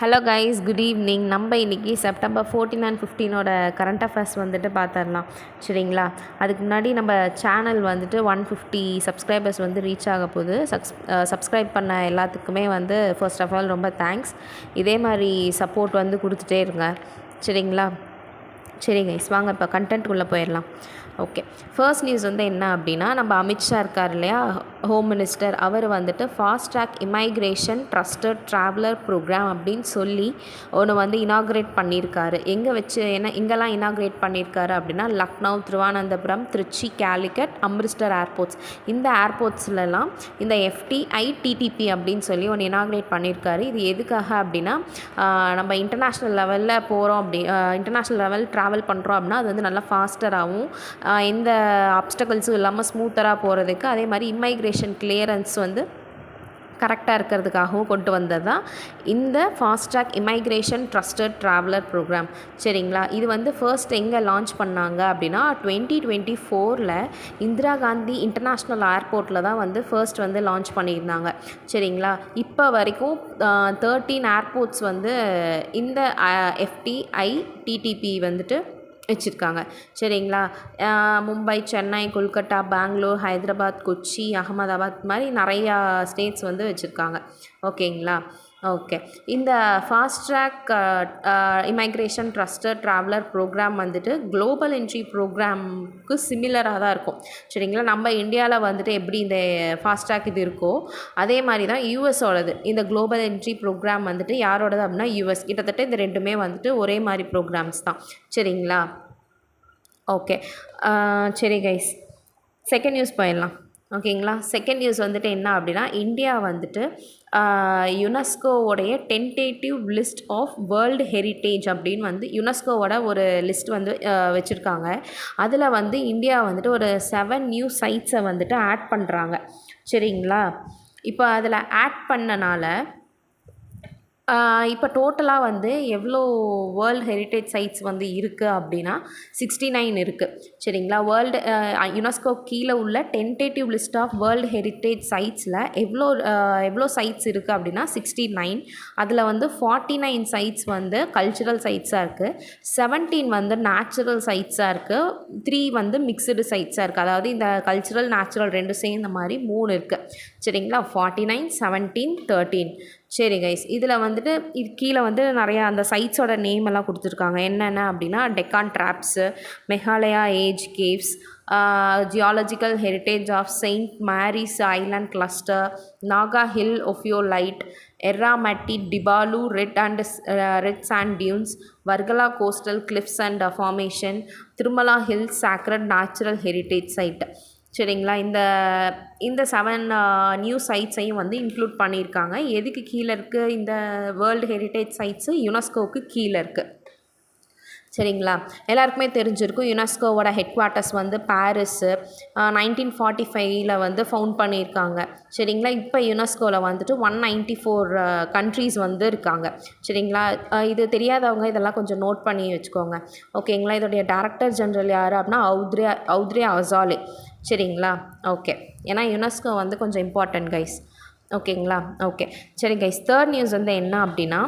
Hello guys, good evening. நம்ம இன்றைக்கி September 14 and 15ஓட current affairs வந்துட்டு பார்த்துடலாம். சரிங்களா? அதுக்கு முன்னாடி நம்ம சேனல் வந்துட்டு 150 சப்ஸ்கிரைபர்ஸ் வந்து ரீச் ஆக போகுது. சப்ஸ்கிரைப் பண்ண எல்லாத்துக்குமே வந்து ஃபர்ஸ்ட் ஆஃப் ஆல் ரொம்ப தேங்க்ஸ். இதே மாதிரி சப்போர்ட் வந்து கொடுத்துட்டே இருங்க. சரிங்களா? சரி கைஸ், வாங்க இப்போ கண்டென்ட்குள்ளே போயிடலாம். ஓகே, ஃபர்ஸ்ட் நியூஸ் வந்து என்ன அப்படின்னா, நம்ம அமித்ஷா இருக்கார் இல்லையா, ஹோம் மினிஸ்டர், அவர் வந்துட்டு fast track immigration trusted traveller programme அப்படின்னு சொல்லி ஒன்று வந்து இனாக்ரேட் பண்ணியிருக்காரு. எங்கெல்லாம் இனாக்ரேட் பண்ணியிருக்காரு அப்படின்னா, லக்னோ, திருவனந்தபுரம், திருச்சி, கேலிக்கட், அம்ரிஸ்டர் ஏர்போர்ட்ஸ். இந்த ஏர்போர்ட்ஸ்லலாம் இந்த FTI TTP அப்படின்னு சொல்லி ஒன்று இனாக்ரேட் பண்ணியிருக்காரு. இது எதுக்காக அப்படின்னா, நம்ம இன்டர்நேஷ்னல் லெவலில் போகிறோம் இன்டர்நேஷ்னல் லெவல் ட்ராவல் பண்ணுறோம் அப்படின்னா அது வந்து நல்லா ஃபாஸ்டராகவும் எந்த ஆப்ஸ்டக்கிள்ஸும் இல்லாமல் ஸ்மூத்தராக போகிறதுக்கு, அதே மாதிரி இமைக்ரேஷன் கிளியரன்ஸ் வந்து கரெக்டாக இருக்கிறதுக்காகவும் கொண்டு வந்தது தான் இந்த fast track immigration trusted traveller programme. சரிங்களா? இது வந்து ஃபர்ஸ்ட் எங்கே லான்ச் பண்ணாங்க அப்படின்னா 2024 இந்திரா காந்தி இன்டர்நேஷ்னல் ஏர்போர்ட்டில் தான் வந்து ஃபர்ஸ்ட் வந்து லான்ச் பண்ணியிருந்தாங்க. சரிங்களா? இப்போ வரைக்கும் 13 ஏர்போர்ட்ஸ் வந்து இந்த FTI TTP வந்துட்டு வச்சுருக்காங்க. சரிங்களா? மும்பை, சென்னை, கொல்கட்டா, பெங்களூர், ஹைதராபாத், கொச்சி, அகமதாபாத் மாதிரி நிறையா ஸ்டேட்ஸ் வந்து வச்சுருக்காங்க. ஓகேங்களா? ஓகே, இந்த fast track immigration trusted traveller programme வந்துட்டு குளோபல் என்ட்ரி ப்ரோக்ராமுக்கு சிமிலராக தான் இருக்கும். சரிங்களா? நம்ம இந்தியாவில் வந்துட்டு எப்படி இந்த ஃபாஸ்ட் ட்ராக் இது இருக்கோ அதே மாதிரி தான் யூஎஸோடது இந்த குளோபல் என்ட்ரி ப்ரோக்ராம் வந்துட்டு யாரோடது அப்படின்னா யூஎஸ். கிட்டத்தட்ட இந்த ரெண்டுமே வந்துட்டு ஒரே மாதிரி ப்ரோக்ராம்ஸ் தான். சரிங்களா? ஓகே, சரி கைஸ், செகண்ட் நியூஸ் போயிடலாம். ஓகேங்களா? செகண்ட் நியூஸ் வந்துட்டு என்ன அப்படின்னா, இந்தியா வந்துட்டு யுனெஸ்கோவோடைய tentative list of world heritage அப்படின்னு வந்து யுனெஸ்கோவோட ஒரு லிஸ்ட் வந்து வச்சுருக்காங்க. அதில் வந்து இந்தியா வந்துட்டு ஒரு 7 நியூ சைட்ஸை வந்துட்டு ஆட் பண்ணுறாங்க. சரிங்களா? இப்போ அதில் ஆட் பண்ணனால இப்போ டோட்டலாக வந்து எவ்வளோ வேர்ல்டு ஹெரிட்டேஜ் சைட்ஸ் வந்து இருக்குது அப்படின்னா 69 இருக்குது. சரிங்களா? யுனெஸ்கோ கீழே உள்ள tentative list of world heritage சைட்ஸில் எவ்வளோ சைட்ஸ் இருக்குது அப்படின்னா 69. அதில் வந்து 49 சைட்ஸ் வந்து கல்ச்சுரல் சைட்ஸாக இருக்குது, 17 வந்து நேச்சுரல் சைட்ஸாக இருக்குது, 3 வந்து மிக்சடு சைட்ஸாக இருக்குது. அதாவது இந்த கல்ச்சுரல் நேச்சுரல் ரெண்டும் சேர்ந்த மாதிரி 3 இருக்குது. சரிங்களா? 49, 17, 13. சரி கைஸ், இதில் வந்துட்டு இது கீழே வந்து நிறையா அந்த சைட்ஸோட நேம் எல்லாம் கொடுத்துருக்காங்க. என்னென்ன அப்படின்னா, Deccan traps, Meghalaya age caves, geological heritage of Saint Mary's island cluster, Naga hill ophiolite, Erramatti, Dibbalu red sand dunes, Varkala coastal cliffs and formation, Tirumala hills sacred natural heritage site. சரிங்களா? இந்த 7 நியூ சைட்ஸையும் வந்து இன்க்ளூட் பண்ணியிருக்காங்க. எதுக்கு கீழே இருக்குது இந்த வேர்ல்டு ஹெரிட்டேஜ் சைட்ஸு? யுனெஸ்கோவுக்கு கீழே இருக்குது. சரிங்களா? எல்லாருக்குமே தெரிஞ்சிருக்கும் யுனெஸ்கோவோட ஹெட் குவார்ட்டர்ஸ் வந்து பாரிஸு 1945 வந்து ஃபவுண்ட் பண்ணியிருக்காங்க. சரிங்களா? இப்போ யுனெஸ்கோவில் வந்துட்டு 194 கண்ட்ரீஸ் வந்து இருக்காங்க. சரிங்களா? இது தெரியாதவங்க இதெல்லாம் கொஞ்சம் நோட் பண்ணி வச்சுக்கோங்க. ஓகேங்களா? இதோடைய டைரக்டர் ஜெனரல் யார் அப்படின்னா அவுத்ரே அசாலே. சரிங்களா? ஓகே, ஏன்னா யுனெஸ்கோ வந்து கொஞ்சம் இம்பார்ட்டன்ட் கைஸ். ஓகேங்களா? ஓகே, சரி கைஸ், தேர்ட் நியூஸ் வந்து என்ன அப்படின்னா,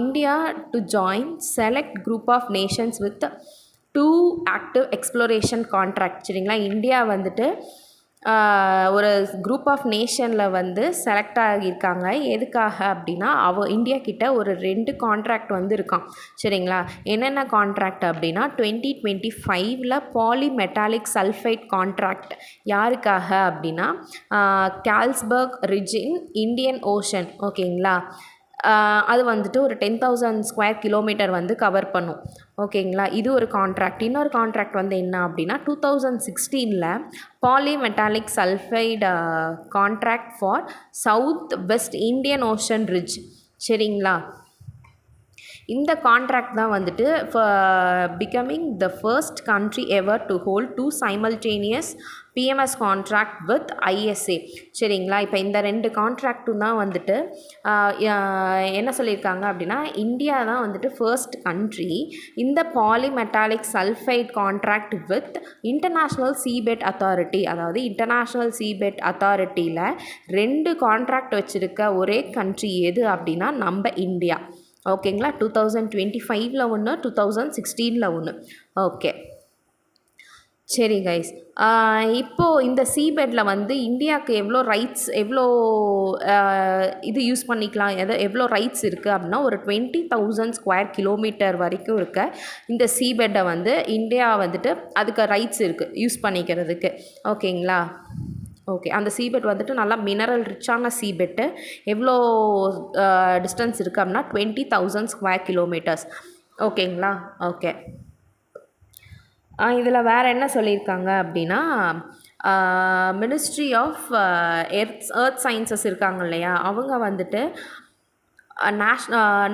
India to join select group of nations with 2 active exploration contract. சரிங்களா? இந்தியா வந்துட்டு ஒரு குரூப் ஆஃப் நேஷனில் வந்து செலக்ட் ஆகியிருக்காங்க. எதுக்காக அப்படின்னா, இந்தியா கிட்ட ஒரு 2 கான்ட்ராக்ட் வந்து இருக்கான். சரிங்களா? என்னென்ன கான்ட்ராக்ட் அப்படின்னா, 2025 பாலிமெட்டாலிக் சல்ஃபைட் கான்ட்ராக்ட். யாருக்காக அப்படின்னா, Carlsberg ridge in Indian ocean. ஓகேங்களா? அது வந்துட்டு ஒரு 10,000 ஸ்கொயர் கிலோமீட்டர் வந்து கவர் பண்ணும். ஓகேங்களா? இது ஒரு கான்ட்ராக்ட். இன்னொரு கான்ட்ராக்ட் வந்து என்ன அப்படின்னா, 2016 polymetallic sulphide contract for south west Indian ocean ridge. சரிங்களா? இந்த கான்ட்ராக்ட் தான் வந்துட்டு becoming the first country ever to hold 2 simultaneous PMS contract with ISA. சரிங்களா, இப்போ இந்த 2 கான்ட்ராக்டும் தான் வந்துட்டு என்ன சொல்லியிருக்காங்க அப்படின்னா, இந்தியா தான் வந்துட்டு ஃபர்ஸ்ட் கண்ட்ரி இந்த polymetallic sulphide contract with international seabed authority. அதாவது இன்டர்நேஷ்னல் சீபெட் அத்தாரிட்டியில் 2 கான்ட்ராக்ட் வச்சுருக்க ஒரே கண்ட்ரி எது அப்படின்னா நம்ம இந்தியா. ஓகேங்களா, 2025 ஒன்று, 2016 ஒன்று. ஓகே, சரி கைஸ். இப்போது இந்த சீபெட்டில் வந்து இந்தியாவுக்கு எவ்வளோ ரைட்ஸ், எவ்வளோ இது யூஸ் பண்ணிக்கலாம், எவ்வளோ ரைட்ஸ் இருக்குது அப்படின்னா ஒரு 20,000 ஸ்கொயர் கிலோமீட்டர் வரைக்கும் இருக்க இந்த சீபெட்டை வந்து இந்தியா வந்துட்டு அதுக்கு ரைட்ஸ் இருக்குது யூஸ் பண்ணிக்கிறதுக்கு. ஓகேங்களா, ஓகே. அந்த சீபெட் வந்துட்டு நல்லா மினரல் ரிச்சான சீபெட்டு. எவ்வளோ டிஸ்டன்ஸ் இருக்குது அப்படின்னா 20,000 ஸ்கொயர் கிலோமீட்டர்ஸ். ஓகேங்களா, ஓகே. இதில் வேறு என்ன சொல்லியிருக்காங்க அப்படின்னா, மினிஸ்ட்ரி ஆஃப் எர்த் சயின்சஸ் இருக்காங்க இல்லையா, அவங்க வந்துட்டு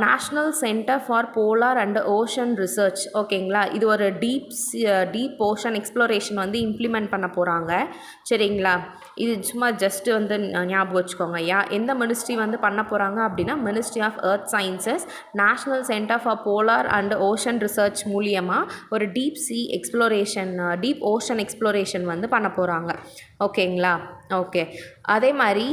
national centre for polar and ocean research. ஓகேங்களா, இது ஒரு டீப் ஓஷன் எக்ஸ்ப்ளோரேஷன் வந்து இம்ப்ளிமெண்ட் பண்ண போகிறாங்க. சரிங்களா, இது சும்மா ஜஸ்ட்டு வந்து ஞாபகம் வச்சுக்கோங்க. எந்த மினிஸ்ட்ரி வந்து பண்ண போகிறாங்க அப்படின்னா ministry of earth sciences national centre for polar and ocean research மூலியமாக ஒரு டீப் ஓஷன் எக்ஸ்ப்ளோரேஷன் வந்து பண்ண போகிறாங்க. ஓகேங்களா, ஓகே. அதே மாதிரி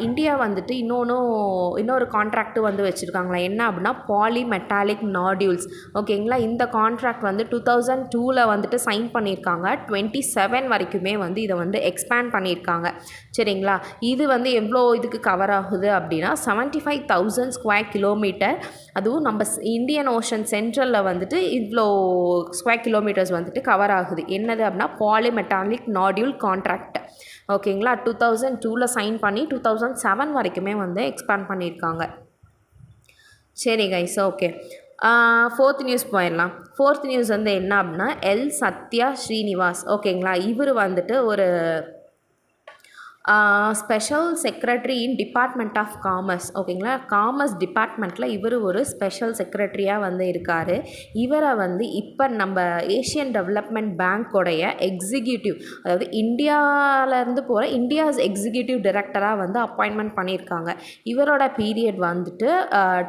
இந்தியா வந்துட்டு இன்னொரு கான்ட்ராக்ட் வந்து வச்சுருக்காங்களா, என்ன அப்படின்னா பாலிமெட்டாலிக் நாடியூல்ஸ். ஓகேங்களா, இந்த கான்ட்ராக்ட் வந்து 2002 வந்துட்டு சைன் பண்ணியிருக்காங்க. 27 வரைக்குமே வந்து இதை வந்து எக்ஸ்பேண்ட் பண்ணியிருக்காங்க. சரிங்களா, இது வந்து எவ்வளோ இதுக்கு கவர் ஆகுது அப்படின்னா 75,000 ஸ்கொயர் கிலோமீட்டர். அதுவும் நம்ம இந்தியன் ஓஷன் சென்ட்ரலில் வந்துட்டு இவ்வளோ ஸ்கொயர் கிலோமீட்டர்ஸ் வந்துட்டு கவர் ஆகுது. என்னது அப்படின்னா பாலிமெட்டாலிக் நாடியூல் கான்ட்ராக்ட். ஓகேங்களா, 2002 சைன் பண்ணி 2007 வரைக்குமே வந்து எக்ஸ்பேண்ட் பண்ணியிருக்காங்க. சரி கைஸ், ஓகே. 4th நியூஸ் போயிடலாம். 4th நியூஸ் வந்து என்ன அப்படின்னா எல் சத்யா ஸ்ரீனிவாஸ். ஓகேங்களா, இவர் வந்துட்டு ஒரு special secretary in department of commerce. ஓகேங்களா, காமர்ஸ் டிபார்ட்மெண்ட்டில் இவர் ஒரு ஸ்பெஷல் செக்ரட்டரியாக வந்து இருக்கார். இவரை வந்து இப்போ நம்ம ஏஷியன் டெவலப்மெண்ட் பேங்க்கோடைய எக்ஸிக்யூட்டிவ், அதாவது இந்தியாவிலேருந்து போகிற இந்தியாஸ் எக்ஸிக்யூட்டிவ் டைரக்டராக வந்து அப்பாயின்மெண்ட் பண்ணியிருக்காங்க. இவரோட பீரியட் வந்துட்டு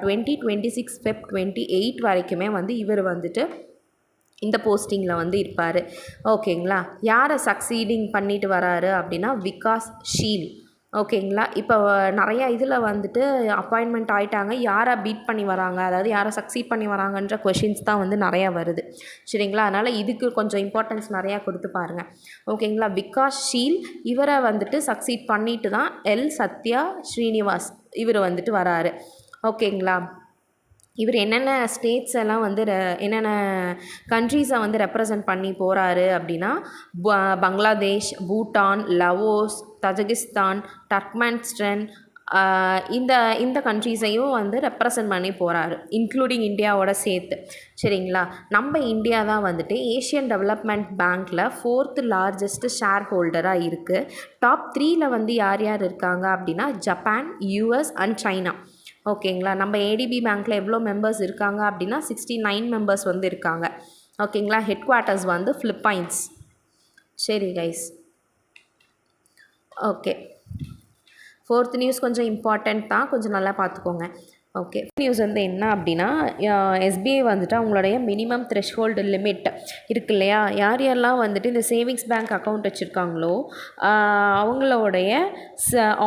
2026 Feb 28 வரைக்குமே வந்து இவர் வந்துட்டு இந்த போஸ்டிங்கில் வந்து இருப்பார். ஓகேங்களா, யாரை சக்சீடிங் பண்ணிட்டு வராரு அப்படின்னா விகாஸ் ஷீல். ஓகேங்களா, இப்போ நிறையா இதில் வந்துட்டு அப்பாயின்மெண்ட் ஆகிட்டாங்க. யாரை பீட் பண்ணி வராங்க, அதாவது யாரை சக்சீட் பண்ணி வராங்கன்ற கொஷின்ஸ் தான் வந்து நிறையா வருது. சரிங்களா, அதனால் இதுக்கு கொஞ்சம் இம்பார்ட்டன்ஸ் நிறையா கொடுத்து பாருங்கள். ஓகேங்களா, விகாஸ் ஷீல் இவரை வந்துட்டு சக்சீட் பண்ணிட்டு தான் எல் சத்யா ஸ்ரீனிவாஸ் இவர் வந்துட்டு வராரு. ஓகேங்களா, இவர் என்னென்ன ஸ்டேட்ஸ் எல்லாம் வந்து என்னென்ன கண்ட்ரீஸை வந்து ரெப்ரசன்ட் பண்ணி போகிறாரு அப்படின்னா பங்களாதேஷ், பூட்டான், லவோஸ், தஜகிஸ்தான், டர்க்மெனிஸ்தான், இந்த கண்ட்ரீஸையும் வந்து ரெப்ரசன்ட் பண்ணி போகிறாரு, இன்க்ளூடிங் இந்தியாவோட சேர்த்து. சரிங்களா, நம்ம இந்தியா தான் வந்துட்டு ஏஷியன் டெவலப்மெண்ட் பேங்க்கில் 4th லார்ஜஸ்ட் ஷேர் ஹோல்டராக இருக்குது. டாப் 3ல் வந்து யார் யார் இருக்காங்க அப்படின்னா ஜப்பான், US அண்ட் சைனா. ஓகேங்களா, நம்ம ஏடிபி பேங்க்கில் எவ்வளோ மெம்பர்ஸ் இருக்காங்க அப்படின்னா 69 மெம்பர்ஸ் வந்து இருக்காங்க. ஓகேங்களா, ஹெட் குவார்ட்டர்ஸ் வந்து ஃபிலிப்பைன்ஸ். சரி கைஸ், ஓகே. 4th நியூஸ் கொஞ்சம் இம்பார்ட்டண்ட் தான், கொஞ்சம் நல்லா பார்த்துக்கோங்க. ஓகே, நியூஸ் வந்து என்ன அப்படின்னா SBI வந்துட்டு அவங்களுடைய மினிமம் த்ரெஷ்ஹோல்டு லிமிட் இருக்கு இல்லையா, யார் யாரெல்லாம் வந்துட்டு இந்த சேவிங்ஸ் பேங்க் அக்கௌண்ட் வச்சுருக்காங்களோ அவங்களோடைய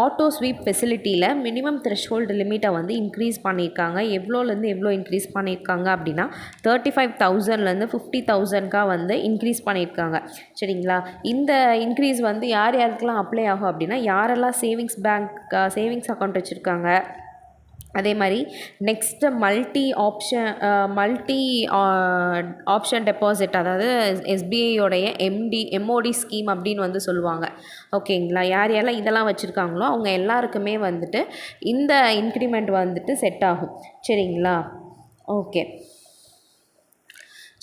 ஆட்டோ ஸ்வீப் ஃபெசிலிட்டியில் மினிமம் த்ரெஷ்ஹோல்டு லிமிட்டை வந்து இன்க்ரீஸ் பண்ணியிருக்காங்க. எவ்வளோலேருந்து எவ்வளோ இன்க்ரீஸ் பண்ணியிருக்காங்க அப்படின்னா 35,000லேருந்து 50,000க்காக வந்து இன்க்ரீஸ் பண்ணியிருக்காங்க. சரிங்களா, இந்த இன்க்ரீஸ் வந்து யார் யாருக்கெல்லாம் அப்ளை ஆகும் அப்படின்னா யாரெல்லாம் சேவிங்ஸ் அக்கௌண்ட் வச்சுருக்காங்க, அதே மாதிரி நெக்ஸ்ட்டு மல்டி ஆப்ஷன் டெபாசிட், அதாவது SBIயோடைய MOD ஸ்கீம் அப்படின்னு வந்து சொல்லுவாங்க. ஓகேங்களா, யார் யாரெல்லாம் இதெல்லாம் வச்சுருக்காங்களோ அவங்க எல்லாருக்குமே வந்துட்டு இந்த இன்க்ரிமெண்ட் வந்துட்டு செட் ஆகும். சரிங்களா, ஓகே.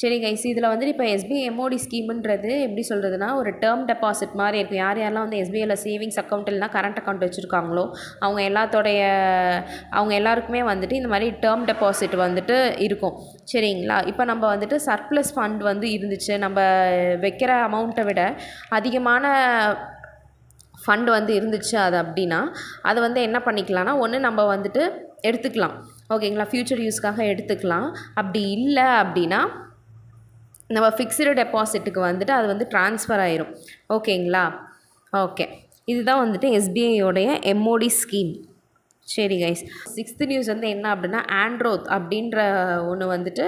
சரி கைஸ், இதில் வந்துட்டு இப்போ எஸ்பிஐ எம்ஓடி ஸ்கீம்ன்றது எப்படி சொல்கிறதுனா ஒரு டேர்ம் டெபாசிட் மாதிரி இருக்கும். யாரெல்லாம் வந்து எஸ்பிஐயில் சேவிங்ஸ் அக்கௌண்ட் இல்லைனா கரண்ட் அக்கௌண்ட் வச்சுருக்காங்களோ அவங்க எல்லாருக்குமே வந்துட்டு இந்த மாதிரி டேர்ம் டெபாசிட் வந்துட்டு இருக்கும். சரிங்களா, இப்போ நம்ம வந்துட்டு சர்ப்ளஸ் ஃபண்ட் வந்து இருந்துச்சு, நம்ம வைக்கிற அமௌண்ட்டை விட அதிகமான ஃபண்ட் வந்து இருந்துச்சு அது அப்படின்னா அதை வந்து என்ன பண்ணிக்கலாம்னா, ஒன்று நம்ம வந்துட்டு எடுத்துக்கலாம். ஓகேங்களா, ஃப்யூச்சர் யூஸ்க்காக எடுத்துக்கலாம். அப்படி இல்லை அப்படின்னா நம்ம ஃபிக்ஸ்டு டெபாசிட்டுக்கு வந்துட்டு அது வந்து ட்ரான்ஸ்ஃபர் ஆயிரும். ஓகேங்களா, ஓகே, இதுதான் வந்துட்டு எஸ்பிஐயோடைய எம்ஓடி ஸ்கீம். சரி கைஸ், 6th நியூஸ் வந்து என்ன அப்படின்னா ஆண்ட்ரோத் அப்படின்ற ஒன்று வந்துட்டு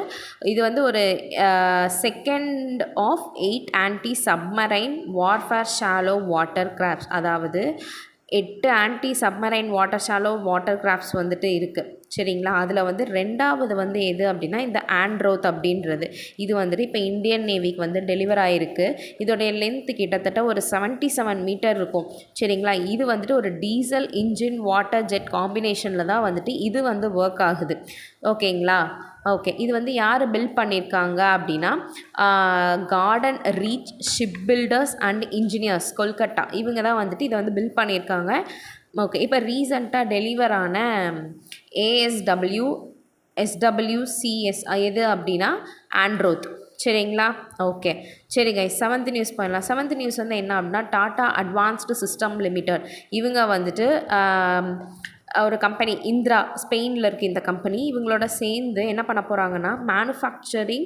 இது வந்து ஒரு second of 8 anti submarine warfare shallow water crafts, அதாவது 8 anti submarine shallow water crafts வந்துட்டு இருக்குது. சரிங்களா, அதில் வந்து 2வது வந்து எது அப்படின்னா இந்த ஆண்ட்ரோத் அப்படின்றது. இது வந்துட்டு இப்போ இந்தியன் நேவிக்கு வந்து டெலிவர் ஆகிருக்கு. இதோடைய லென்த்து கிட்டத்தட்ட ஒரு 77 மீட்டர் இருக்கும். சரிங்களா, இது வந்துட்டு ஒரு டீசல் இன்ஜின் வாட்டர் ஜெட் காம்பினேஷனில் தான் வந்துட்டு இது வந்து ஒர்க் ஆகுது. ஓகேங்களா, ஓகே, இது வந்து யார் பில்ட் பண்ணியிருக்காங்க அப்படின்னா Garden Reach ship builders and engineers Kolkata, இவங்க தான் வந்துட்டு இதை வந்து பில்ட் பண்ணியிருக்காங்க. ஓகே, இப்போ ரீசண்டாக டெலிவர் ஆன SWCS எது அப்படின்னா ஆண்ட்ரோத். சரிங்களா, ஓகே, சரி கைஸ், 7th நியூஸ் பண்ணலாம். 7th நியூஸ் வந்து என்ன அப்படின்னா டாடா அட்வான்ஸ்டு சிஸ்டம் லிமிடெட், இவங்க வந்துட்டு ஒரு கம்பெனி இந்திரா ஸ்பெயினில் இருக்குது இந்த கம்பெனி. இவங்களோட சேர்ந்து என்ன பண்ண போகிறாங்கன்னா manufacturing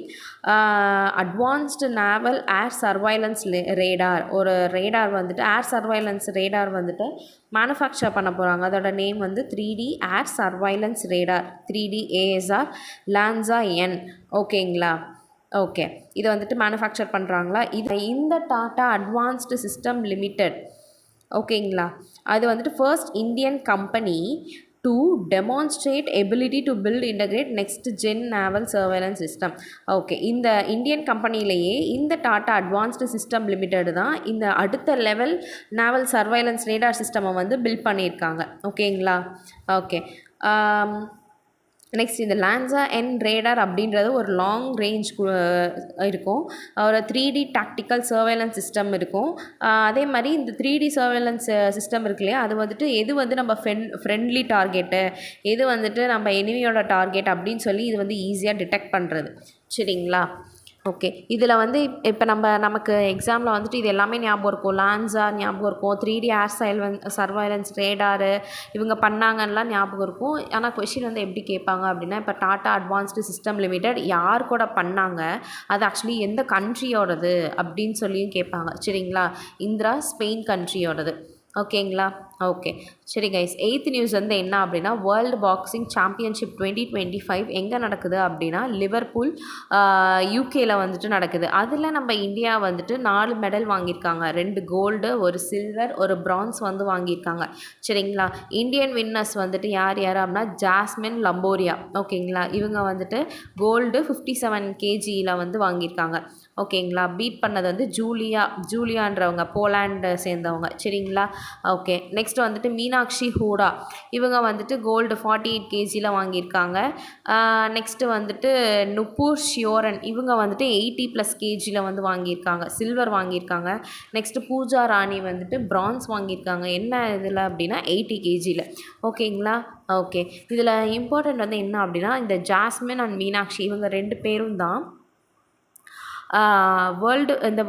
advanced naval air surveillance radar, ஒரு ரேடார் வந்துட்டு ஏர் சர்வைலன்ஸ் ரேடார் வந்துட்டு மேனுஃபேக்சர் பண்ண போகிறாங்க. அதோட நேம் வந்து 3D air surveillance radar, 3D ASR Lanza N. ஓகேங்களா, ஓகே, இதை வந்துட்டு மேனுஃபேக்சர் பண்ணுறாங்களா இந்த டாடா அட்வான்ஸ்டு சிஸ்டம் லிமிடெட். ஓகேங்களா, அது வந்துட்டு first Indian company to demonstrate ability to build integrate next gen naval surveillance system. Okay, இந்த இந்தியன் கம்பெனிலேயே இந்த டாடா அட்வான்ஸ்டு சிஸ்டம் லிமிடெட் தான் இந்த அடுத்த லெவல் நேவல் சர்வைலன்ஸ் ரேடார் சிஸ்டமை வந்து பில்ட் பண்ணியிருக்காங்க. ஓகேங்களா, ஓகே, நெக்ஸ்ட் இந்த லான்சா N ரேடார் அப்படின்றது ஒரு லாங் ரேஞ்ச் இருக்கும், ஒரு 3D டாக்டிக்கல் சர்வேலன்ஸ் சிஸ்டம் இருக்கும். அதே மாதிரி இந்த 3D சர்வேலன்ஸ் சிஸ்டம் இருக்கு இல்லையா, அது வந்துட்டு எது வந்து நம்ம ஃப்ரெண்ட்லி டார்கெட்டு, எது வந்துட்டு நம்ம எனிமியோட டார்கெட் அப்படின்னு சொல்லி இது வந்து ஈஸியாக டிடெக்ட் பண்ணுறது. சரிங்களா, ஓகே, இதில் வந்து இப்போ நமக்கு எக்ஸாமில் வந்துட்டு இது எல்லாமே ஞாபகம் இருக்கும். லான்சா ஞாபகம் இருக்கும், 3D ஏர் சர்வைலன்ஸ் ரேடாரு இவங்க பண்ணாங்கன்னெலாம் ஞாபகம் இருக்கும். ஆனால் கொஷின் வந்து எப்படி கேட்பாங்க அப்படின்னா இப்போ டாடா அட்வான்ஸ்டு சிஸ்டம் லிமிடெட் யார் கூட பண்ணாங்க, அது ஆக்சுவலி எந்த கண்ட்ரியோடது அப்படின்னு சொல்லியும் கேட்பாங்க. சரிங்களா, இந்திரா ஸ்பெயின் கண்ட்ரியோடது. ஓகேங்களா, ஓகே, சரி கைஸ், 8th நியூஸ் வந்து என்ன அப்படின்னா வேர்ல்டு பாக்ஸிங் சாம்பியன்ஷிப் 2025 எங்கே நடக்குது அப்படின்னா லிவர்பூல் யூகேயில் வந்துட்டு நடக்குது. அதில் நம்ம இந்தியா வந்துட்டு 4 மெடல் வாங்கியிருக்காங்க, 2 கோல்டு, 1 சில்வர், 1 பிரான்ஸ் வந்து வாங்கியிருக்காங்க. சரிங்களா, இந்தியன் வின்னர்ஸ் வந்துட்டு யார் அப்படின்னா ஜாஸ்மின் லம்போரியா. ஓகேங்களா, இவங்க வந்துட்டு கோல்டு 57 kgயில் வந்து வாங்கியிருக்காங்க. ஓகேங்களா, பீட் பண்ணது வந்து ஜூலியான்றவங்க போலாண்டை சேர்ந்தவங்க. சரிங்களா, ஓகே, நெக்ஸ்ட் வந்துட்டு மீனாட்சி ஹூடா, இவங்க வந்துட்டு கோல்டு 48 kgயில் வாங்கியிருக்காங்க. நெக்ஸ்ட்டு வந்துட்டு நுப்பூர் ஷியோரன், இவங்க வந்துட்டு 80+ kgயில் வந்து வாங்கியிருக்காங்க, சில்வர் வாங்கியிருக்காங்க. நெக்ஸ்ட்டு பூஜா ராணி வந்துட்டு பிரான்ஸ் வாங்கியிருக்காங்க. என்ன இதில் அப்படின்னா 80 kgயில். ஓகேங்களா, ஓகே, இதில் இம்பார்ட்டண்ட் வந்து என்ன அப்படின்னா இந்த ஜாஸ்மின் அண்ட் மீனாட்சி இவங்க 2 பேரும் தான்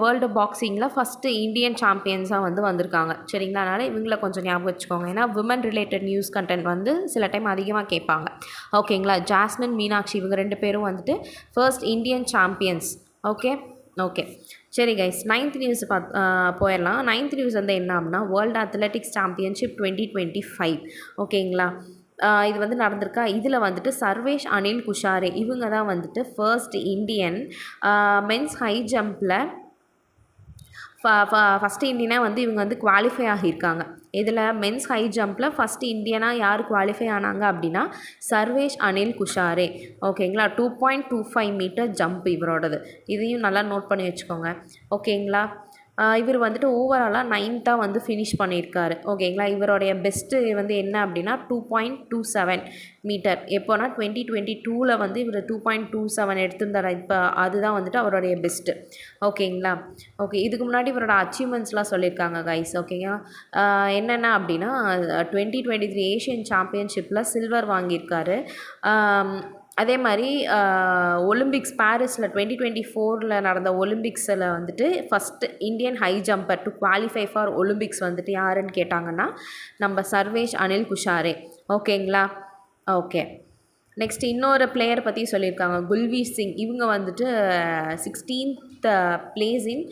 வேர்ல்டு பாக்ஸிங்கில் ஃபஸ்ட்டு இந்தியன் சாம்பியன்ஸாக வந்து வந்திருக்காங்க. சரிங்களா, அதனால் இவங்கள கொஞ்சம் ஞாபகம் வச்சுக்கோங்க. ஏன்னா விமன் ரிலேட்டட் நியூஸ் கண்டென்ட் வந்து சில டைம் அதிகமாக கேட்பாங்க. ஓகேங்களா, ஜாஸ்மின் மீனாட்சி இவங்க 2 பேரும் வந்துட்டு ஃபர்ஸ்ட் இந்தியன் சாம்பியன்ஸ். ஓகே, சரி கைஸ், 9th நியூஸ் போயிடலாம். 9th நியூஸ் வந்து என்ன அப்படின்னா வேர்ல்டு அத்லெட்டிக்ஸ் சாம்பியன்ஷிப் 2025. ஓகேங்களா, இது வந்து நடந்திருக்கா. இதில் வந்துட்டு சர்வேஷ் அனில் குஷாரே இவங்க தான் வந்துட்டு ஃபர்ஸ்ட் இந்தியன் மென்ஸ் ஹை ஜம்பில் ஃபஸ்ட்டு இந்தியனாக வந்து இவங்க வந்து குவாலிஃபை ஆகியிருக்காங்க. இதில் மென்ஸ் ஹை ஜம்பில் ஃபஸ்ட்டு இந்தியனாக யார் குவாலிஃபை ஆனாங்க அப்படின்னா சர்வேஷ் அனில் குஷாரே. ஓகேங்களா, 2.25 மீட்டர் ஜம்ப் இவரோடது. இதையும் நல்லா நோட் பண்ணி வச்சுக்கோங்க. ஓகேங்களா, இவர் வந்துட்டு ஓவராலாக 9th வந்து ஃபினிஷ் பண்ணியிருக்காரு. ஓகேங்களா. இவருடைய பெஸ்ட்டு வந்து என்ன அப்படின்னா 2.27 மீட்டர். எப்போனா 2022 வந்து இவர் 2.27 எடுத்திருந்தார். இப்போ அதுதான் வந்துட்டு அவருடைய பெஸ்ட்டு. ஓகேங்களா. ஓகே, இதுக்கு முன்னாடி இவரோட அச்சீவ்மெண்ட்ஸ்லாம் சொல்லியிருக்காங்க கைஸ். ஓகேங்களா. என்னென்ன அப்படின்னா 2023 ஏஷியன் சாம்பியன்ஷிப்பில் சில்வர் வாங்கியிருக்காரு. அதே மாதிரி ஒலிம்பிக்ஸ் பாரிஸில் 2024 நடந்த ஒலிம்பிக்ஸில் வந்துட்டு first Indian high jumper to qualify for Olympics வந்துட்டு யாருன்னு கேட்டாங்கன்னா நம்ம சர்வேஷ் அனில் குஷாரே. ஓகேங்களா. ஓகே, நெக்ஸ்ட் இன்னொரு பிளேயர் பற்றி சொல்லியிருக்காங்க, குல்வீர் சிங். இவங்க வந்துட்டு 16th பிளேஸ் இன்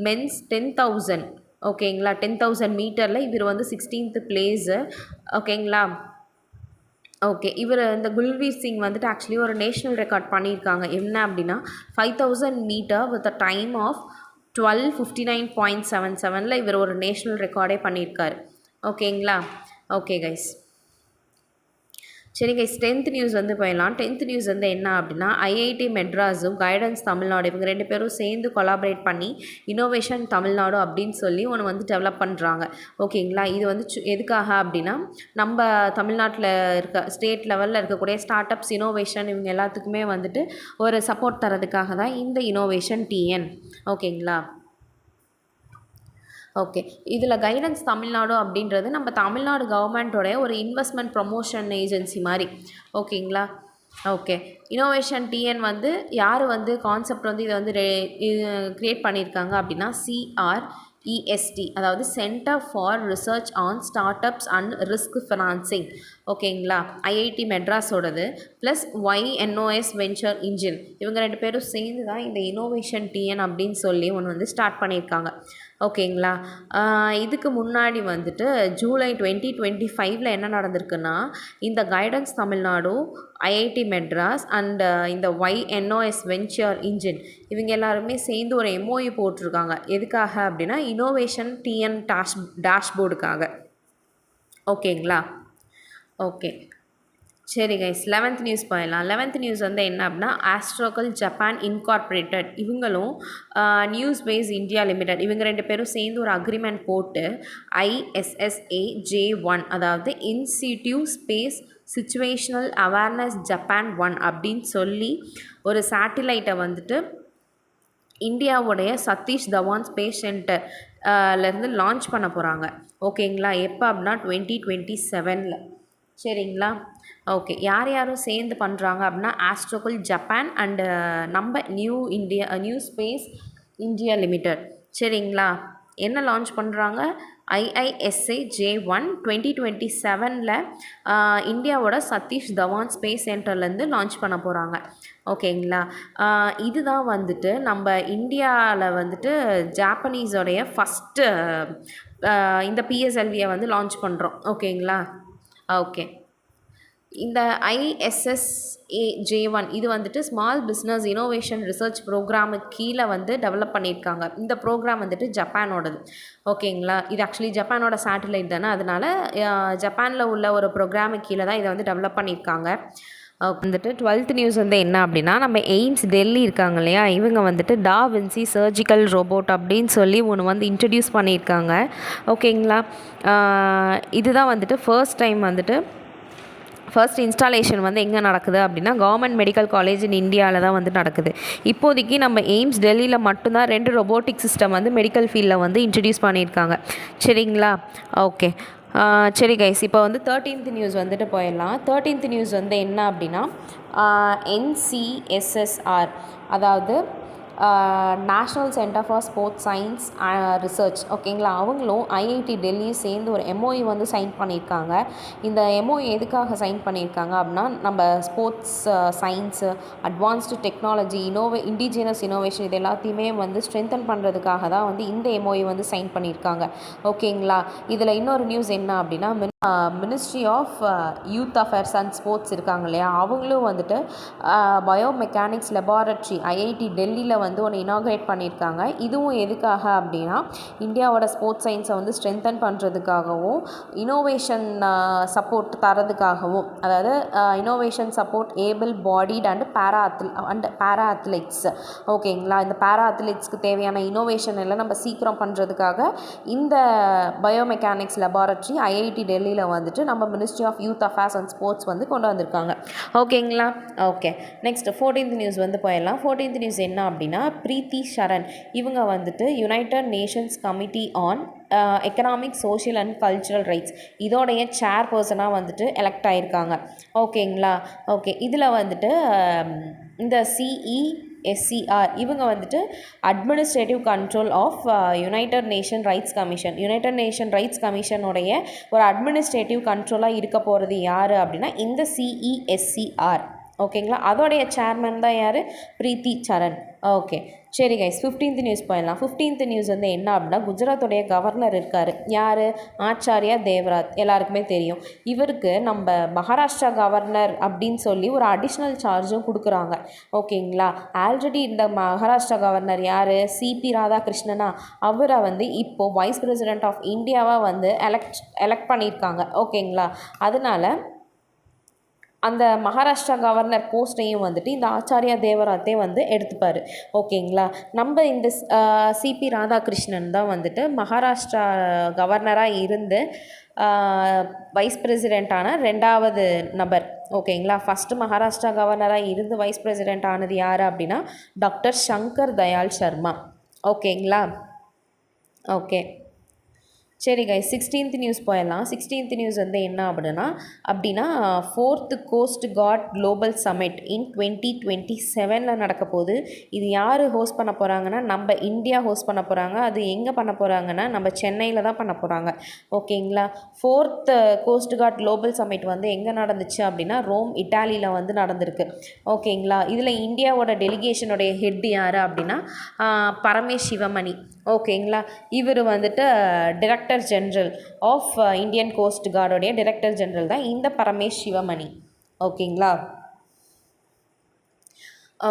மென்ஸ் 10,000. ஓகேங்களா. 10,000 மீட்டரில் இவர் வந்து 16th பிளேஸு. ஓகேங்களா. ஓகே, இவர் இந்த குல்வீர் சிங் வந்துட்டு ஆக்சுவலி ஒரு நேஷ்னல் ரெக்கார்ட் பண்ணியிருக்காங்க. என்ன அப்படின்னா 5,000 metre with a time of 12:59.77 இவர் ஒரு நேஷ்னல் ரெக்கார்டே பண்ணியிருக்காரு. ஓகேங்களா. ஓகே கைஸ், சரி கைஸ், 10th நியூஸ் வந்து போயிடலாம். 10th நியூஸ் வந்து என்ன அப்படின்னா ஐஐடி மெட்ராஸும் கைடன்ஸ் தமிழ்நாடு இவங்க 2 பேரும் சேர்ந்து கொலாபரேட் பண்ணி இன்னோவேஷன் தமிழ்நாடு அப்படின்னு சொல்லி ஒன்று வந்து டெவலப் பண்ணுறாங்க. ஓகேங்களா. இது வந்து எதுக்காக அப்படின்னா நம்ம தமிழ்நாட்டில் இருக்க ஸ்டேட் லெவலில் இருக்கக்கூடிய ஸ்டார்ட் அப்ஸ், இனோவேஷன் இவங்க எல்லாத்துக்குமே வந்துட்டு ஒரு சப்போர்ட் தரதுக்காக தான் இந்த இன்னோவேஷன் டிஎன். ஓகேங்களா. ஓகே, இதில் கைடன்ஸ் தமிழ்நாடு அப்படின்றது நம்ம தமிழ்நாடு கவர்மெண்ட்டோடைய ஒரு இன்வெஸ்ட்மெண்ட் ப்ரொமோஷன் ஏஜென்சி மாதிரி. ஓகேங்களா. ஓகே, இன்னோவேஷன் டிஎன் வந்து யார் வந்து கான்செப்ட் வந்து இதை வந்து க்ரியேட் பண்ணியிருக்காங்க அப்படின்னா CREST, அதாவது centre for research on startups and risk financing. ஓகேங்களா. ஐஐடி மெட்ராஸோடது ப்ளஸ் YNOS வெஞ்சர் இன்ஜின் இவங்க 2 பேரும் சேர்ந்து தான் இந்த இன்னோவேஷன் டிஎன் அப்படின்னு சொல்லி ஒன்று வந்து ஸ்டார்ட் பண்ணியிருக்காங்க. ஓகேங்களா. இதுக்கு முன்னாடி வந்துட்டு ஜூலை 2025 என்ன நடந்திருக்குன்னா இந்த guidance Tamil Nadu, IIT Madras and இந்த YNOS வெஞ்சர் இன்ஜின் இவங்க எல்லாருமே சேர்ந்து ஒரு MOU போட்டிருக்காங்க. எதுக்காக அப்படின்னா இன்னோவேஷன் டிஎன் டேஷ்போர்டுக்காக. ஓகேங்களா. ஓகே, சரி கைஸ், 11th நியூஸ் போயிடலாம். 11th நியூஸ் வந்து என்ன அப்படின்னா ஆஸ்ட்ரோக்கல் ஜப்பான் இன்கார்பரேட்டட் இவங்களும் நியூஸ் பேஸ் இந்தியா லிமிடெட் இவங்க 2 பேரும் சேர்ந்து ஒரு அக்ரிமெண்ட் போட்டு ISSAJ-1 அதாவது இன்சிடியூ ஸ்பேஸ் சிச்சுவேஷனல் அவேர்னஸ் ஜப்பான் 1 அப்படின்னு சொல்லி ஒரு சேட்டிலைட்டை வந்துட்டு இந்தியாவுடைய சதீஷ் தவான் ஸ்பேஸ் சென்டர்லேருந்து லான்ச் பண்ண போகிறாங்க. ஓகேங்களா. எப்போ அப்படின்னா 2027. சரிங்களா. ஓகே, யார் யாரும் சேர்ந்து பண்ணுறாங்க அப்படின்னா ஆஸ்ட்ரோக்கல் ஜப்பான் அண்டு நம்ம நியூ ஸ்பேஸ் இந்தியா லிமிடெட். சரிங்களா. என்ன லான்ச் பண்ணுறாங்க? IISAJ-1 2027 இந்தியாவோட சதீஷ் தவான் ஸ்பேஸ் சென்டர்லேருந்து லான்ச் பண்ண போகிறாங்க. ஓகேங்களா. இதுதான் வந்துட்டு நம்ம இந்தியாவில் வந்துட்டு ஜாப்பனீஸோடைய ஃபஸ்ட்டு இந்த PSLVயை வந்து லான்ச் பண்ணுறோம். ஓகேங்களா. ஓகே, இந்த ISSAJ-1 இது வந்துட்டு ஸ்மால் பிஸ்னஸ் இனோவேஷன் ரிசர்ச் ப்ரோக்ராமுக்கு கீழே வந்து டெவலப் பண்ணியிருக்காங்க. இந்த ப்ரோக்ராம் வந்துட்டு ஜப்பானோடது. ஓகேங்களா. இது ஆக்சுவலி ஜப்பானோட சேட்டிலைட் தானே, அதனால் ஜப்பானில் உள்ள ஒரு ப்ரோக்ராமுக்கு கீழே தான் இதை வந்து டெவலப் பண்ணியிருக்காங்க. வந்துட்டு 12th நியூஸ் வந்து என்ன அப்படின்னா நம்ம எய்ம்ஸ் டெல்லி இருக்காங்க இல்லையா, இவங்க வந்துட்டு டா வின்சி சர்ஜிக்கல் ரோபோட் அப்படின்னு சொல்லி ஒன்று வந்து இன்ட்ரடியூஸ் பண்ணியிருக்காங்க. ஓகேங்களா. இதுதான் வந்துட்டு ஃபர்ஸ்ட் டைம் வந்துட்டு ஃபர்ஸ்ட் இன்ஸ்டாலேஷன் வந்து எங்கே நடக்குது அப்படின்னா கவர்மெண்ட் மெடிக்கல் காலேஜ் இன் இந்தியாவில் தான் வந்து நடக்குது. இப்போதைக்கு நம்ம எய்ம்ஸ் டெல்லியில் மட்டும்தான் 2 ரொபோட்டிக் சிஸ்டம் வந்து மெடிக்கல் ஃபீல்டில் வந்து இன்ட்ரடியூஸ் பண்ணியிருக்காங்க. சரிங்களா. ஓகே, சரி கைஸ், இப்போ வந்து 13th நியூஸ் வந்துட்டு போயிடலாம். 13th நியூஸ் வந்து என்ன அப்படின்னா NCSSR அதாவது national centre for sports science research. ஓகேங்களா. அவங்களும் ஐஐடி டெல்லியும் சேர்ந்து ஒரு MOU வந்து சைன் பண்ணியிருக்காங்க. இந்த MOU எதுக்காக சைன் பண்ணியிருக்காங்க அப்படின்னா நம்ம sports science, advanced technology, indigenous innovation இது எல்லாத்தையுமே வந்து ஸ்ட்ரென்தன் பண்ணுறதுக்காக தான் வந்து இந்த MOU வந்து சைன் பண்ணியிருக்காங்க. ஓகேங்களா. இதில் இன்னொரு நியூஸ் என்ன அப்படின்னா ministry of youth affairs and sports இருக்காங்க இல்லையா, அவங்களும் வந்துட்டு பயோமெக்கானிக்ஸ் லெபார்ட்ரி ஐஐடி டெல்லியில் வந்து ஒன்று இனாக்ரேட் பண்ணியிருக்காங்க. இதுவும் எதுக்காக அப்படின்னா இந்தியாவோட ஸ்போர்ட்ஸ் சயின்ஸை வந்து ஸ்ட்ரென்தன் பண்ணுறதுக்காகவும் இனோவேஷன் சப்போர்ட் தரதுக்காகவும், அதாவது இனோவேஷன் சப்போர்ட் ஏபிள் பாடிட் அண்ட் பேரா அத்லெட்ஸ். ஓகேங்களா, இந்த பேரா அத்லெட்ஸ்க்கு தேவையான இனோவேஷன் எல்லாம் நம்ம சீக்கிரம் பண்ணுறதுக்காக இந்த பயோமெக்கானிக்ஸ் லெபார்ட்ரி ஐஐடி டெல்லியில் வந்துட்டு நம்ம ministry of youth affairs and sports வந்து கொண்டு வந்திருக்காங்க. ஓகேங்களா, ஓகே. நெக்ஸ்ட் 14th நியூஸ் வந்து போயிடலாம். 14th நியூஸ் என்ன அப்படின்னா, பிரீத்தி சரண் இவங்க வந்துட்டு united nations committee on economic social and cultural rights இதோடைய சேர்பர்சனாக வந்துட்டு எலெக்ட் ஆகியிருக்காங்க. ஓகேங்களா, ஓகே. இதில் வந்துட்டு இந்த CESCR இவங்க வந்துட்டு administrative control of United Nation rights கமிஷனுடைய ஒரு அட்மினிஸ்ட்ரேட்டிவ் கண்ட்ரோலாக இருக்க போகிறது யார் அப்படின்னா இந்த CESCR. ஓகேங்களா, அதோடைய சேர்மன் தான் யார்? பிரீத்தி சரண். ஓகே, சரி கைஸ். 15th நியூஸ் போயிடலாம். 15th நியூஸ் வந்து என்ன அப்படின்னா, குஜராத்துடைய கவர்னர் இருக்கார். யார்? ஆச்சாரியா தேவ்ராத். எல்லாருக்குமே தெரியும். இவருக்கு நம்ம மகாராஷ்டிரா கவர்னர் அப்படின்னு சொல்லி ஒரு அடிஷ்னல் சார்ஜும் கொடுக்குறாங்க. ஓகேங்களா, ஆல்ரெடி இந்த மகாராஷ்டிரா கவர்னர் யார்? சிபி ராதாகிருஷ்ணனா, அவரை வந்து இப்போது வைஸ் பிரசிடென்ட் ஆஃப் இந்தியாவாக வந்து எலெக்ட் பண்ணியிருக்காங்க. ஓகேங்களா, அதனால அந்த மகாராஷ்டிரா கவர்னர் போஸ்ட்டையும் வந்துட்டு இந்த ஆச்சாரியா தேவராத்தே வந்து எடுத்துப்பார். ஓகேங்களா, நம்ம இந்த சிபி ராதாகிருஷ்ணன் தான் வந்துட்டு மகாராஷ்டிரா கவர்னராக இருந்து வைஸ் பிரசிடெண்ட்டான 2வது நபர். ஓகேங்களா, ஃபஸ்ட்டு மகாராஷ்டிரா கவர்னராக இருந்து வைஸ் பிரசிடெண்ட் ஆனது யார் அப்படின்னா டாக்டர் சங்கர் தயாள் சர்மா. ஓகேங்களா, ஓகே. சரி கைஸ், 16th நியூஸ் போயிடலாம். 16th நியூஸ் வந்து என்ன அப்படின்னா 4th coast guard global summit in 2027 நடக்க போகுது. இது யார் ஹோஸ்ட் பண்ண போகிறாங்கன்னா நம்ம இந்தியா ஹோஸ்ட் பண்ண போகிறாங்க. அது எங்கே பண்ண போகிறாங்கன்னா நம்ம சென்னையில் தான் பண்ண போகிறாங்க. ஓகேங்களா, 4th coast guard global submit வந்து எங்கே நடந்துச்சு அப்படின்னா ரோம், இட்டாலியில் வந்து நடந்திருக்கு. ஓகேங்களா, இதில் இந்தியாவோட டெலிகேஷனுடைய ஹெட் யார் அப்படின்னா பரமேஷ் சிவமணி. ஓகேங்களா, இவர் வந்துட்டு director general of Indian coast கார்டோடைய டைரக்டர் ஜென்ரல் தான் இந்த பரமேஷ் சிவமணி. ஓகேங்களா,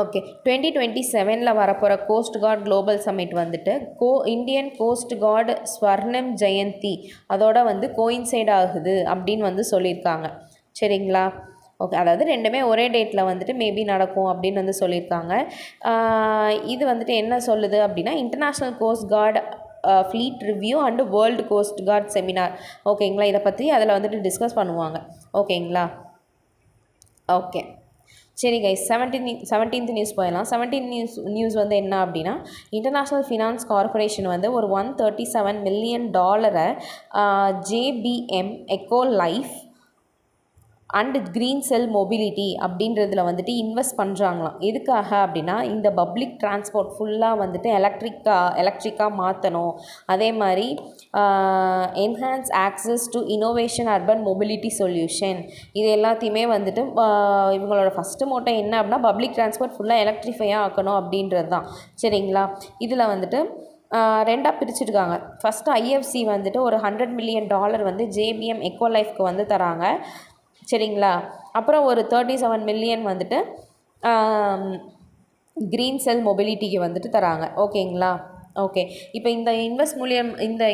ஓகே. 2027 வரப்போகிற கோஸ்ட் கார்டு குளோபல் சமிட் வந்துட்டு Indian coast guard Swarnam Jayanti அதோட வந்து கோயின்சைட் ஆகுது அப்படின்னு வந்து சொல்லியிருக்காங்க. சரிங்களா, ஓகே. அதாவது ரெண்டுமே ஒரே டேட்டில் வந்துட்டு மேபி நடக்கும் அப்படின்னு வந்து சொல்லியிருக்காங்க. இது வந்துட்டு என்ன சொல்லுது அப்படின்னா international coast guard fleet review and world coast guard seminar. ஓகேங்களா, இதை பற்றி அதில் வந்துட்டு டிஸ்கஸ் பண்ணுவாங்க. ஓகேங்களா, ஓகே. சரி கைஸ், 17th நியூஸ் போயிடலாம். 17th நியூஸ் வந்து என்ன அப்படின்னா இன்டர்நேஷ்னல் ஃபினான்ஸ் கார்பரேஷன் வந்து ஒரு $137 million JBM eco life and green cell mobility அப்படின்றதில் வந்துட்டு இன்வெஸ்ட் பண்ணுறாங்களாம். எதுக்காக அப்படின்னா இந்த பப்ளிக் டிரான்ஸ்போர்ட் ஃபுல்லாக வந்துட்டு எலக்ட்ரிக்காக மாற்றணும். அதே மாதிரி enhance access to innovation urban mobility solution இது எல்லாத்தையுமே வந்துட்டு இவங்களோட ஃபஸ்ட்டு மோட்டோ என்ன அப்படின்னா பப்ளிக் டிரான்ஸ்போர்ட் ஃபுல்லாக எலக்ட்ரிஃபையாக ஆக்கணும் அப்படின்றது தான். சரிங்களா, இதில் வந்துட்டு ரெண்டாக பிரிச்சுருக்காங்க. ஃபஸ்ட்டு ஐஎஃப்சி வந்துட்டு ஒரு $100 மில்லியன் வந்து JBM எக்கோ லைஃப்க்கு வந்து தராங்க. சரிங்களா, அப்புறம் ஒரு 37 மில்லியன் வந்துட்டு க்ரீன் செல் மொபிலிட்டிக்கு வந்துட்டு தராங்க. ஓகேங்களா, ஓகே. இப்போ இந்த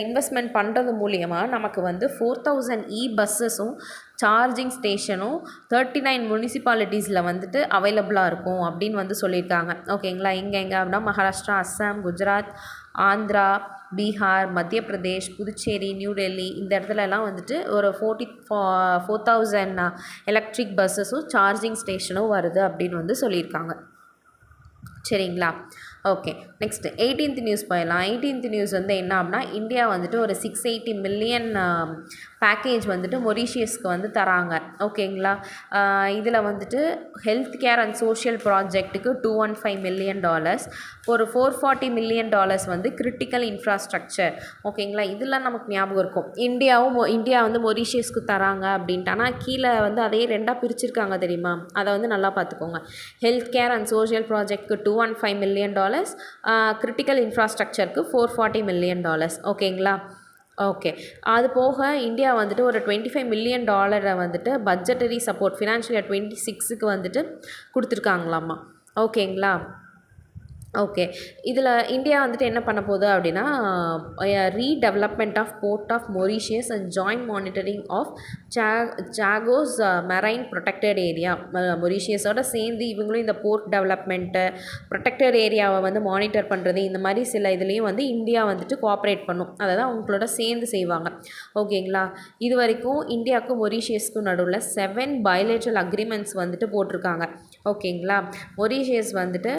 இன்வெஸ்ட்மெண்ட் பண்ணுறது மூலியமாக நமக்கு வந்து 4000 பஸ்ஸஸும் சார்ஜிங் ஸ்டேஷனும் 39 முனிசிபாலிட்டிஸில் வந்துட்டு அவைலபிளாக இருக்கும் அப்படின்னு வந்து சொல்லியிருக்காங்க. ஓகேங்களா, எங்கே அப்படின்னா மகாராஷ்டிரா, அஸ்ஸாம், குஜராத், ஆந்திரா, பீகார், மத்திய பிரதேஷ், புதுச்சேரி, நியூ டெல்லி இந்த இடத்துலலாம் வந்துட்டு ஒரு 4000 எலக்ட்ரிக் பஸ்ஸஸும் சார்ஜிங் ஸ்டேஷனும் வருது அப்படின்னு வந்து சொல்லியிருக்காங்க. சரிங்களா, ஓகே. நெக்ஸ்ட் 18th நியூஸ் போயிடலாம். 18th நியூஸ் வந்து என்ன அப்படின்னா இந்தியா வந்துட்டு ஒரு 680 மில்லியன் பேக்கேஜ் வந்துட்டு மொரீஷியஸ்க்கு வந்து தராங்க. ஓகேங்களா, இதில் வந்துட்டு ஹெல்த் கேர் அண்ட் சோஷியல் ப்ராஜெக்ட்டுக்கு $215 மில்லியன், ஒரு $440 மில்லியன் வந்து கிரிட்டிக்கல் இன்ஃப்ராஸ்ட்ரக்சர். ஓகேங்களா, இதெல்லாம் நமக்கு ஞாபகம் இருக்கும். இந்தியா வந்து மொரீஷியஸ்க்கு தராங்க அப்படின்ட்டு. ஆனால் கீழே வந்து அதே ரெண்டாக பிரிச்சிருக்காங்க தெரியுமா, அதை வந்து நல்லா பார்த்துக்கோங்க. ஹெல்த் கேர் அண்ட் சோஷியல் ப்ராஜெக்ட்டுக்கு $215 மில்லியன், கிரிட்டிக்கல் இன்ஃப்ராஸ்ட்ரக்சருக்கு $440 மில்லியன். ஓகேங்களா, ஓகே. அது போக இந்தியா வந்துட்டு ஒரு $25 மில்லியன் வந்துட்டு பட்ஜெட்டரி சப்போர்ட் ஃபினான்ஷியல் இயர் 26க்கு வந்துட்டு குடுத்துருக்காங்களாமா. ஓகேங்களா? ஓகே. இதில இந்தியா வந்துட்டு என்ன பண்ண போகுது அப்படின்னா, redevelopment of port of Mauritius and joint monitoring of ஜா ஜாகோஸ் மெரைன் ப்ரொடெக்டட் ஏரியா. மொரீஷியஸோட சேர்ந்து இவங்களும் இந்த போர்ட் டெவலப்மெண்ட்டு, ப்ரொடெக்டட் ஏரியாவை வந்து மானிட்டர் பண்ணுறது, இந்த மாதிரி சில இதுலேயும் வந்து இந்தியா வந்துட்டு கோஆப்ரேட் பண்ணும். அதை தான் அவங்களோட சேர்ந்து செய்வாங்க. ஓகேங்களா? இது வரைக்கும் இந்தியாவுக்கும் மொரீஷியஸ்க்கும் நடுவில் 7 பைலேட்ரல் அக்ரிமெண்ட்ஸ் வந்துட்டு போட்டிருக்காங்க. ஓகேங்களா? மொரீஷியஸ் வந்துட்டு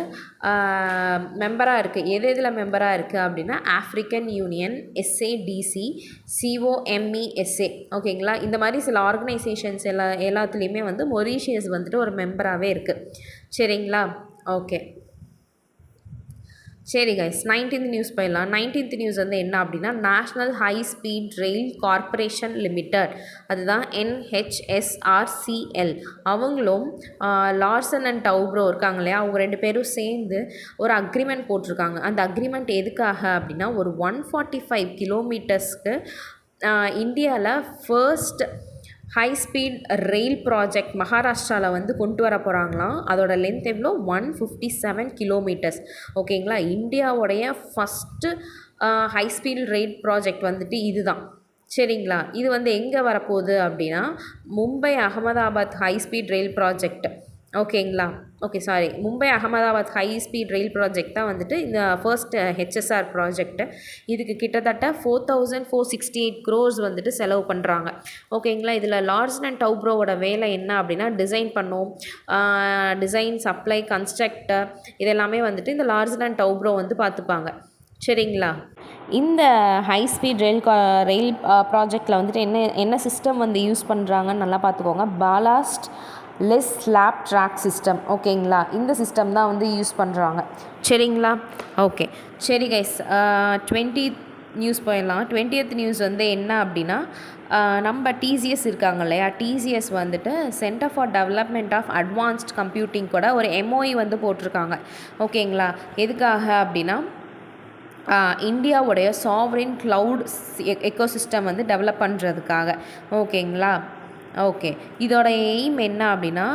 மெம்பராக இருக்குது. எதில் மெம்பராக இருக்குது அப்படின்னா ஆஃப்ரிக்கன் யூனியன், SADC, COMESA. ஓகேங்களா? இந்த மாதிரி சில ஆர்கனைசேஷன்ஸ் எல்லாத்துலேயுமே வந்து மொரீஷியஸ் வந்துட்டு ஒரு மெம்பராகவே இருக்குது. சரிங்களா? ஓகே. சரி கைஸ், 19th நியூஸ் போயிடலாம். 19th நியூஸ் வந்து என்ன அப்படின்னா, நேஷ்னல் ஹை ஸ்பீட் ரயில் கார்ப்பரேஷன் லிமிடெட், அதுதான் NHSRCL, அவங்களும் லார்சன் அண்ட் டவுப்ரோ இருக்காங்க இல்லையா, அவங்க 2 பேரும் சேர்ந்து ஒரு அக்ரிமெண்ட் போட்டிருக்காங்க. அந்த அக்ரிமெண்ட் எதுக்காக அப்படின்னா, ஒரு 145 கிலோமீட்டர்ஸ்க்கு இந்தியாவில் first high speed rail project மகாராஷ்டிராவில் வந்து கொண்டு வர போகிறாங்களாம். அதோட லென்த் எவ்வளோ? 157 கிலோமீட்டர்ஸ். ஓகேங்களா? இந்தியாவுடைய first high speed rail project வந்துட்டு இதுதான். சரிங்களா? இது வந்து எங்கே வரப்போகுது அப்படின்னா, Mumbai Ahmedabad high speed rail project. ஓகேங்களா? Okay, sorry, Mumbai Ahmedabad high speed rail project தான் வந்துட்டு இந்த ஃபர்ஸ்ட் HSR ப்ராஜெக்ட்டு. இதுக்கு கிட்டத்தட்ட 4,468 crores வந்துட்டு செலவு பண்ணுறாங்க. ஓகேங்களா? இதில் லார்சன் அண்ட் டவுப்ரோவோட வேலை என்ன அப்படின்னா, டிசைன் பண்ணும், டிசைன், சப்ளை, கன்ஸ்ட்ரக்ட், இதெல்லாமே வந்துட்டு இந்த லார்சன் அண்ட் டவுப்ரோ வந்து பார்த்துப்பாங்க. சரிங்களா? இந்த ஹை ஸ்பீட் ரயில் ப்ராஜெக்டில் வந்துட்டு என்ன சிஸ்டம் வந்து யூஸ் பண்ணுறாங்கன்னு நல்லா பார்த்துக்கோங்க. பாலாஸ்ட் லெஸ் ஸ்லாப் ட்ராக் சிஸ்டம். ஓகேங்களா? இந்த சிஸ்டம் தான் வந்து யூஸ் பண்ணுறாங்க. சரிங்களா? ஓகே. சரி கைஸ், 20th நியூஸ் போயிடலாம். 20th நியூஸ் வந்து என்ன அப்படின்னா, நம்ம TCS இருக்காங்க இல்லையா, TCS வந்துட்டு centre for development of advanced computing கூட ஒரு MOU வந்து போட்டிருக்காங்க. ஓகேங்களா? எதுக்காக அப்படின்னா, இந்தியாவுடைய சாவரின் க்ளவுட் எக்கோசிஸ்டம் வந்து டெவலப் பண்ணுறதுக்காக. ஓகேங்களா? ஓகே. இதோட எய்ம் என்ன அப்படின்னா,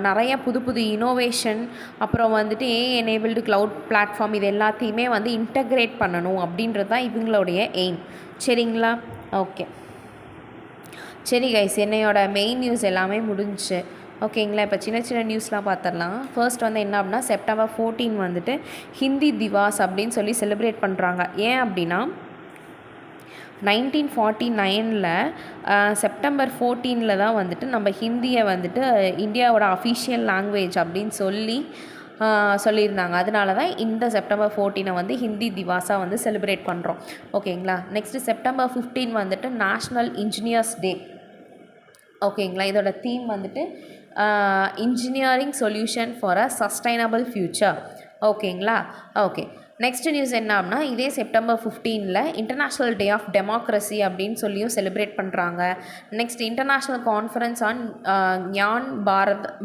நிறைய புது புது இனோவேஷன், அப்புறம் வந்துட்டு எனேபிள்டு க்ளவுட் பிளாட்ஃபார்ம், இது எல்லாத்தையுமே வந்து இன்டகிரேட் பண்ணணும் அப்படின்றது தான் இவங்களுடைய எய்ம். சரிங்களா? ஓகே. சரி கைஸ், என்னையோட மெயின் நியூஸ் எல்லாமே முடிஞ்சிச்சு. ஓகேங்களா? இப்போ சின்ன சின்ன நியூஸ்லாம் பார்த்துடலாம். ஃபர்ஸ்ட் வந்து என்ன அப்படின்னா, September 14 வந்துட்டு ஹிந்தி திவாஸ் அப்படின்னு சொல்லி செலிப்ரேட் பண்ணுறாங்க. ஏன் அப்படின்னா, 1949 September 14 தான் வந்துட்டு நம்ம ஹிந்தியை வந்துட்டு இந்தியாவோட அஃபிஷியல் லாங்குவேஜ் அப்படின்னு சொல்லியிருந்தாங்க. அதனால தான் இந்த September 14 வந்து ஹிந்தி திவாஸாக வந்து செலிப்ரேட் பண்ணுறோம். ஓகேங்களா? நெக்ஸ்ட்டு September 15 வந்துட்டு நேஷ்னல் இன்ஜினியர்ஸ் டே. ஓகேங்களா? இதோட தீம் வந்துட்டு engineering solution for a sustainable future. ஓகேங்களா? ஓகே. நெக்ஸ்ட் நியூஸ் என்ன அப்படின்னா, இதே September 15 international day of democracy அப்படின்னு சொல்லியும் செலிப்ரேட் பண்ணுறாங்க. நெக்ஸ்ட் இன்டர்நேஷ்னல் கான்ஃபரன்ஸ் ஆன் ஞான்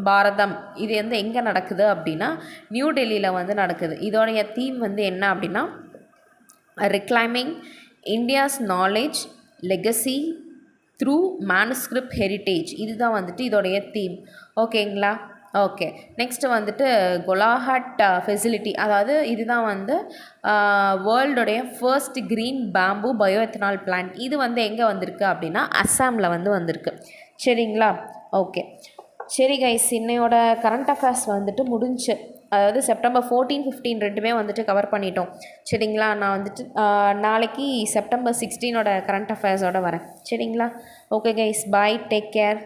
பாரதம், இது வந்து எங்கே நடக்குது அப்படின்னா, நியூ டெல்லியில் வந்து நடக்குது. இதோடைய தீம் வந்து என்ன அப்படின்னா, reclaiming India's knowledge legacy through manuscript heritage, இதுதான் வந்துட்டு இதோடைய தீம். ஓகேங்களா? ஓகே. நெக்ஸ்ட்டு வந்துட்டு கொலாஹட் ஃபெசிலிட்டி, அதாவது இதுதான் வந்து வேர்ல்டுடைய first green bamboo bio ethanol plant. இது வந்து எங்கே வந்திருக்கு அப்படின்னா, அஸ்ஸாமில் வந்து வந்திருக்கு. சரிங்களா? ஓகே. சரி கைஸ், இன்னையோட கரண்ட் அஃபேர்ஸ் வந்துட்டு முடிஞ்சு, அதாவது September 14, 15 ரெண்டுமே வந்துட்டு கவர் பண்ணிட்டோம். சரிங்களா? நான் வந்துட்டு நாளைக்கு September 16 கரண்ட் அஃபேர்ஸோடு வரேன். சரிங்களா? ஓகே கைஸ், பாய், டேக் கேர்.